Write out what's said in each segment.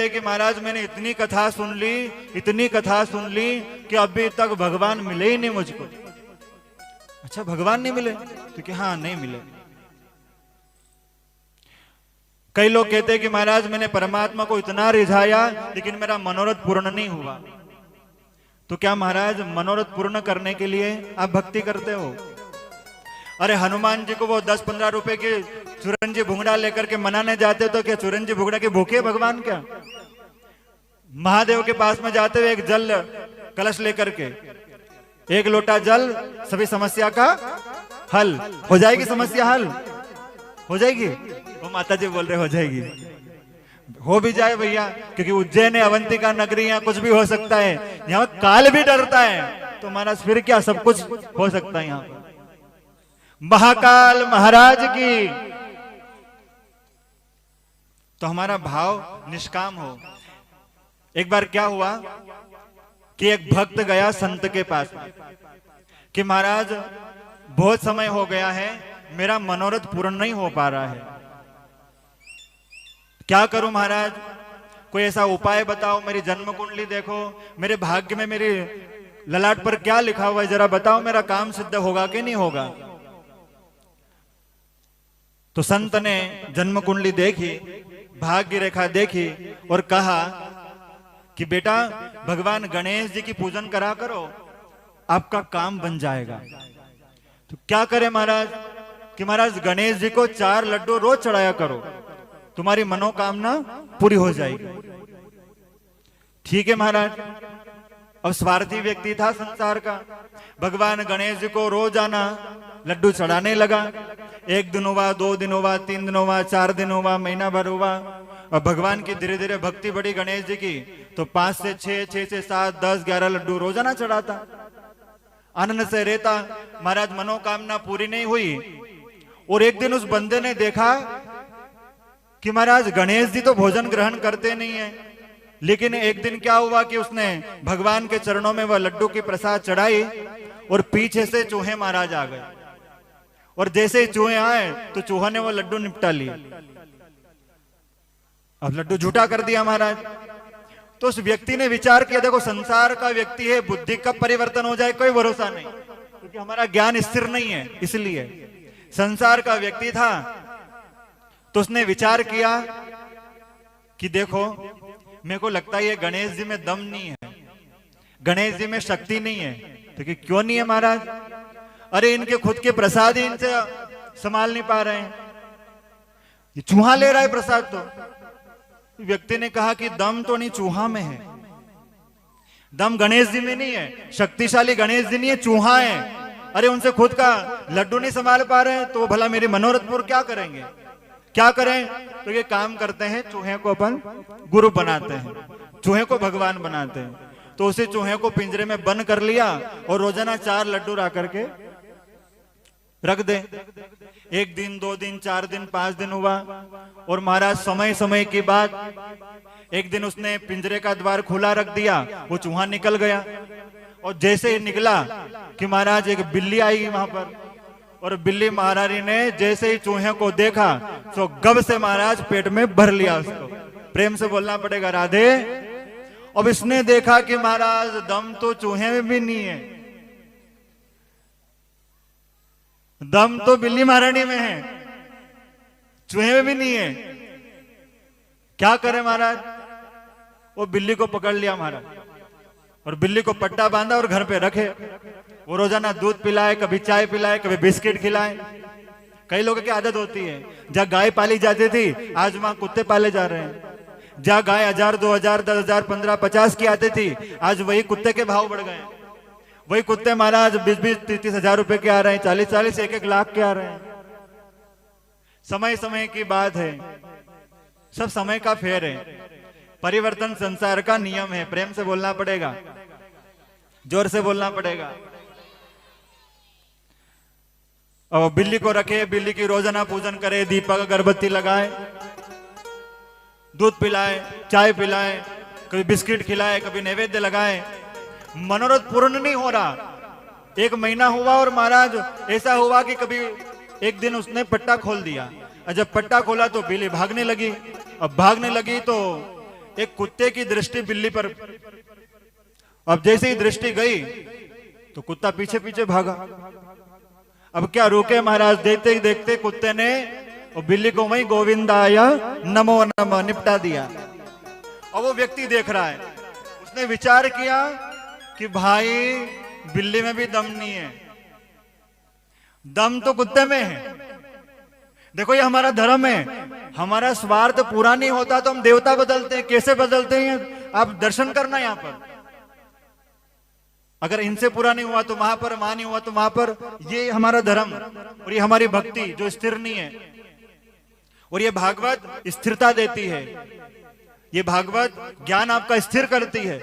कहते कि महाराज मैंने इतनी कथा सुन ली कि अभी तक भगवान मिले ही नहीं मुझको। अच्छा, भगवान नहीं मिले? तो कि हाँ, नहीं मिले। कई लोग कहते हैं कि महाराज मैंने परमात्मा को इतना रिझाया लेकिन मेरा मनोरथ पूर्ण नहीं हुआ। तो क्या महाराज मनोरथ पूर्ण करने के लिए आप भक्ति करते हो? अरे हनुमान जी को वो 10-15 रुपए के चुरंजी भुंगड़ा लेकर के मनाने जाते तो क्या चुरंजी भुंगड़ा के भूखे भगवान? क्या महादेव के पास में जाते हुए एक जल कलश लेकर के, एक लोटा जल, सभी समस्या का हल हो जाएगी? समस्या हल हो जाएगी? वो माता जी बोल रहे हो जाएगी। हो भी जाए भैया, क्योंकि उज्जैन है, अवंतिका नगरी, यहाँ कुछ भी हो सकता है। यहाँ काल भी डरता है तो महाराज फिर क्या, सब कुछ हो सकता है यहाँ पर। महाकाल महाराज की। तो हमारा भाव निष्काम हो। एक बार क्या हुआ कि एक भक्त गया संत के पास कि महाराज बहुत समय हो गया है, मेरा मनोरथ पूर्ण नहीं हो पा रहा है, क्या करूं महाराज? कोई ऐसा उपाय बताओ, मेरी जन्म कुंडली देखो, मेरे भाग्य में मेरे ललाट पर क्या लिखा हुआ है जरा बताओ, मेरा काम सिद्ध होगा कि नहीं होगा? तो संत ने जन्म कुंडली देखी, भाग्य रेखा देखी और कहा कि बेटा भगवान गणेश जी की पूजन करा करो, आपका काम बन जाएगा। तो क्या करे महाराज? कि महाराज गणेश जी को 4 लड्डू रोज चढ़ाया करो, तुम्हारी मनोकामना पूरी हो जाएगी। ठीक है महाराज। अब स्वार्थी व्यक्ति था संसार का, भगवान गणेश जी को रोजाना लड्डू चढ़ाने लगा। 1 दिन हुआ, 2 दिन हुआ, 3 दिन हुआ, 4 दिन हुआ, महीना भर हुआ, और भगवान की धीरे धीरे भक्ति बढ़ी गणेश जी की, तो 5 से 6, 6 से 7, 10, 11 लड्डू रोजाना चढ़ाता, आनंद से रहता। महाराज मनोकामना पूरी नहीं हुई। और एक दिन उस बंदे ने देखा कि महाराज गणेश जी तो भोजन ग्रहण करते नहीं है, लेकिन एक दिन क्या हुआ कि उसने भगवान के चरणों में वह लड्डू की प्रसाद चढ़ाई और पीछे से चूहे महाराज आ गए, और जैसे ही चूहे आए तो चूहा ने वो लड्डू निपटा लिए। अब लड्डू झूठा कर दिया महाराज। तो उस व्यक्ति ने विचार किया, देखो संसार का व्यक्ति है, बुद्धि कब परिवर्तन हो जाए कोई भरोसा नहीं, क्योंकि हमारा ज्ञान स्थिर नहीं है, इसलिए संसार का व्यक्ति था। तो उसने विचार किया कि देखो मेरे को लगता है ये गणेश जी में दम नहीं है, गणेश जी में शक्ति नहीं है। तो कि क्यों नहीं है महाराज? अरे इनके खुद के प्रसाद ही इनसे संभाल नहीं पा रहे हैं, ये चूहा ले रहा है प्रसाद। तो व्यक्ति ने कहा कि दम तो नहीं चूहा में है, दम गणेश जी में नहीं है, शक्तिशाली गणेश जी नहीं है, चूहा है। अरे उनसे खुद का लड्डू नहीं संभाल पा रहे हैं तो भला मेरे मनोरथ क्या करेंगे? क्या करें? तो ये काम करते हैं, चूहे को अपन गुरु बनाते हैं, चूहे को भगवान बनाते हैं। तो उसी चूहे को पिंजरे में बंद कर लिया और रोजाना 4 लड्डू ला करके रख दे। 1 दिन, 2 दिन, 4 दिन, 5 दिन हुआ, और महाराज समय समय की बात एक दिन उसने पिंजरे का द्वार खुला रख दिया, वो चूहा निकल गया। और जैसे ही निकला कि महाराज एक बिल्ली आई वहां पर, और बिल्ली महारानी ने जैसे ही चूहे को देखा तो गब से महाराज पेट में भर लिया उसको। प्रेम से बोलना पड़ेगा राधे। अब इसने देखा कि महाराज दम तो चूहे में भी नहीं है, दम तो बिल्ली महारानी में है, चूहे में भी नहीं है। क्या करे महाराज? वो बिल्ली को पकड़ लिया महाराज, और बिल्ली को पट्टा बांधा और घर पे रखे। वो रोजाना दूध पिलाए, कभी चाय पिलाए, कभी बिस्किट खिलाए। कई लोगों की आदत होती है, जहाँ गाय पाली जाती थी आज वहां कुत्ते पाले जा रहे हैं, जहाँ गाय 1000, 2000, 10,000, 15, 50 की आती थी आज वही कुत्ते के भाव बढ़ गए। वही कुत्ते महाराज 20-20, 30-30 हजार रुपए के आ रहे हैं, 40-40, 1-1 लाख के आ रहे हैं। समय समय की बात है, सब समय का फेर है, परिवर्तन संसार का नियम है। प्रेम से बोलना पड़ेगा, जोर से बोलना पड़ेगा। और बिल्ली को रखे, बिल्ली की रोजाना पूजन करे, दीपक अगरबत्ती लगाए, दूध पिलाए, चाय पिलाए, कभी बिस्किट खिलाए, कभी नैवेद्य लगाए। मनोरथ पूर्ण नहीं हो रहा। 1 महीना हुआ और महाराज ऐसा हुआ कि कभी एक दिन उसने पट्टा खोल दिया, और जब पट्टा खोला तो बिल्ली भागने लगी। अब भागने लगी तो एक कुत्ते की दृष्टि बिल्ली पर, अब जैसे ही दृष्टि गई तो कुत्ता पीछे पीछे भागा। अब क्या रुके महाराज, देखते ही देखते कुत्ते ने और बिल्ली को वही गोविंदाय नमो नमः निपटा दिया। और वो व्यक्ति देख रहा है, उसने विचार किया कि भाई बिल्ली में भी दम नहीं है, दम तो कुत्ते में है। देखो ये हमारा धर्म है, हमारा स्वार्थ पूरा नहीं होता तो हम देवता बदलते हैं। कैसे बदलते हैं आप दर्शन करना यहां पर, अगर इनसे पूरा नहीं हुआ तो वहां पर, वहां नहीं हुआ तो वहां पर। ये हमारा धर्म और ये हमारी भक्ति जो स्थिर नहीं है। और ये भागवत स्थिरता देती है, ये भागवत ज्ञान आपका स्थिर करती है।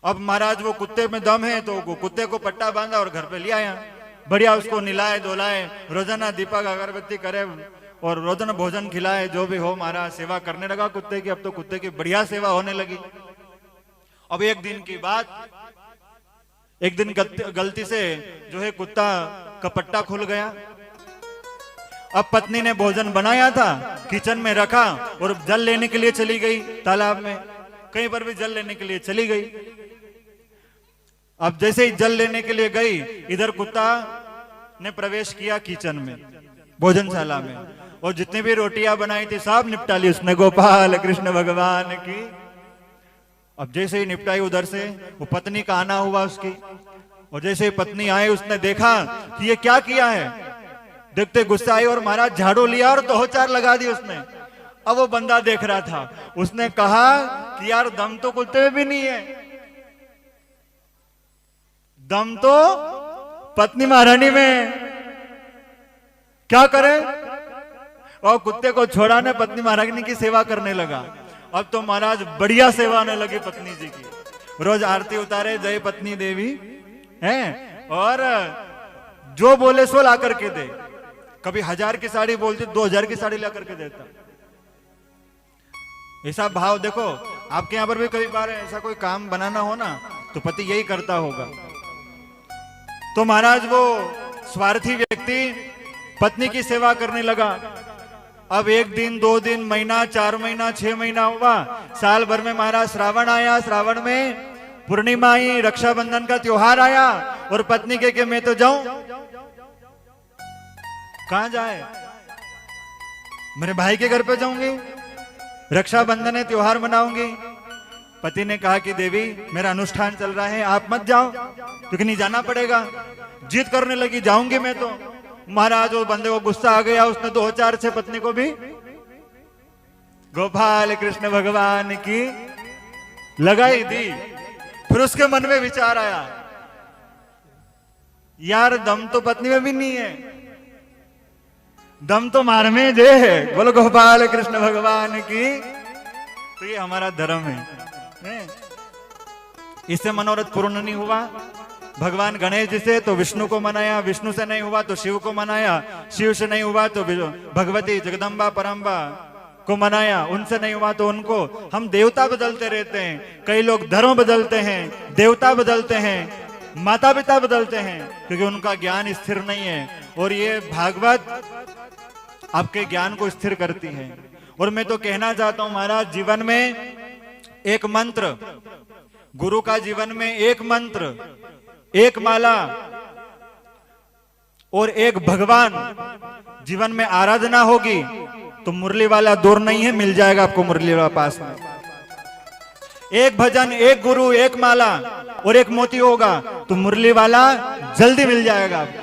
अब महाराज वो कुत्ते में दम है तो वो कुत्ते को पट्टा बांधा और घर पे ले आया, बढ़िया उसको निलाए धोलाए, रोजाना दीपक अगरबत्ती करे और रोजाना भोजन खिलाए, जो भी हो महाराज सेवा करने लगा कुत्ते की। अब तो कुत्ते की बढ़िया सेवा होने लगी। अब एक दिन की बात, एक दिन गलती से जो है कुत्ता का पट्टा खुल गया। अब पत्नी ने भोजन बनाया था, किचन में रखा और जल लेने के लिए चली गई, तालाब में कहीं पर भी जल लेने के लिए चली गई। अब जैसे ही जल लेने के लिए गई, इधर कुत्ता ने प्रवेश किया किचन में, भोजनशाला में, और जितनी भी रोटियां बनाई थी सब निपटा ली उसने, गोपाल कृष्ण भगवान की। अब जैसे ही निपटाई उधर से वो पत्नी का आना हुआ उसकी, और जैसे ही पत्नी आई उसने देखा कि ये क्या किया है, देखते गुस्सा आई और महाराज झाड़ू लिया और 2-4 लगा दी उसने। अब वो बंदा देख रहा था, उसने कहा कि यार दम तो कुत्ते में भी नहीं है, दम तो पत्नी महारानी में, क्या करे। और कुत्ते को छोड़ा ने पत्नी महारानी की सेवा करने लगा। अब तो महाराज बढ़िया सेवा होने लगी पत्नी जी की, रोज आरती उतारे जय पत्नी देवी हैं, और जो बोले सो ला करके दे। कभी 1000 की साड़ी बोलती 2000 की साड़ी ला करके देता। ऐसा भाव देखो, आपके यहां पर भी कई बार ऐसा कोई काम बनाना हो ना तो पति यही करता होगा। तो महाराज वो स्वार्थी व्यक्ति पत्नी की सेवा करने लगा। अब 1 दिन 2 दिन, महीना, 4 महीना, 6 महीना हुआ, साल भर में महाराज श्रावण आया, श्रावण में पूर्णिमा आई, रक्षाबंधन का त्योहार आया, और पत्नी के कि मैं तो जाऊं, कहां जाए, मेरे भाई के घर पे जाऊंगी, रक्षाबंधन है त्योहार मनाऊंगी। पति ने कहा कि देवी मेरा अनुष्ठान चल रहा है, आप मत जाओ, क्योंकि नहीं जाना पड़ेगा। जिद करने लगी, जाऊंगी मैं तो। महाराज वो बंदे को गुस्सा आ गया, उसने 2-4 से पत्नी को भी गोपाल कृष्ण भगवान की लगाई दी। फिर उसके मन में विचार आया, यार दम तो पत्नी में भी नहीं है, दम तो मार में जे है। बोलो गोपाल कृष्ण भगवान की। तो ये हमारा धर्म है। इससे मनोरथ पूर्ण नहीं हुआ। भगवान गणेश जी से तो विष्णु को मनाया, विष्णु से नहीं हुआ तो शिव को मनाया, शिव से नहीं हुआ तो भगवती जगदम्बा परम्बा को मनाया, उनसे नहीं हुआ तो उनको। हम देवता बदलते रहते हैं। कई लोग धर्म बदलते हैं, देवता बदलते हैं, माता पिता बदलते हैं, क्योंकि उनका ज्ञान स्थिर नहीं है। और ये भागवत आपके ज्ञान को स्थिर करती है। और मैं तो कहना चाहता हूं महाराज, जीवन में एक मंत्र, गुरु का जीवन में एक मंत्र, एक माला और एक भगवान जीवन में आराधना होगी तो मुरली वाला दूर नहीं है, मिल जाएगा आपको मुरली वाला पास में। एक भजन, एक गुरु, एक माला और एक मोती होगा तो मुरली वाला जल्दी मिल जाएगा आपको।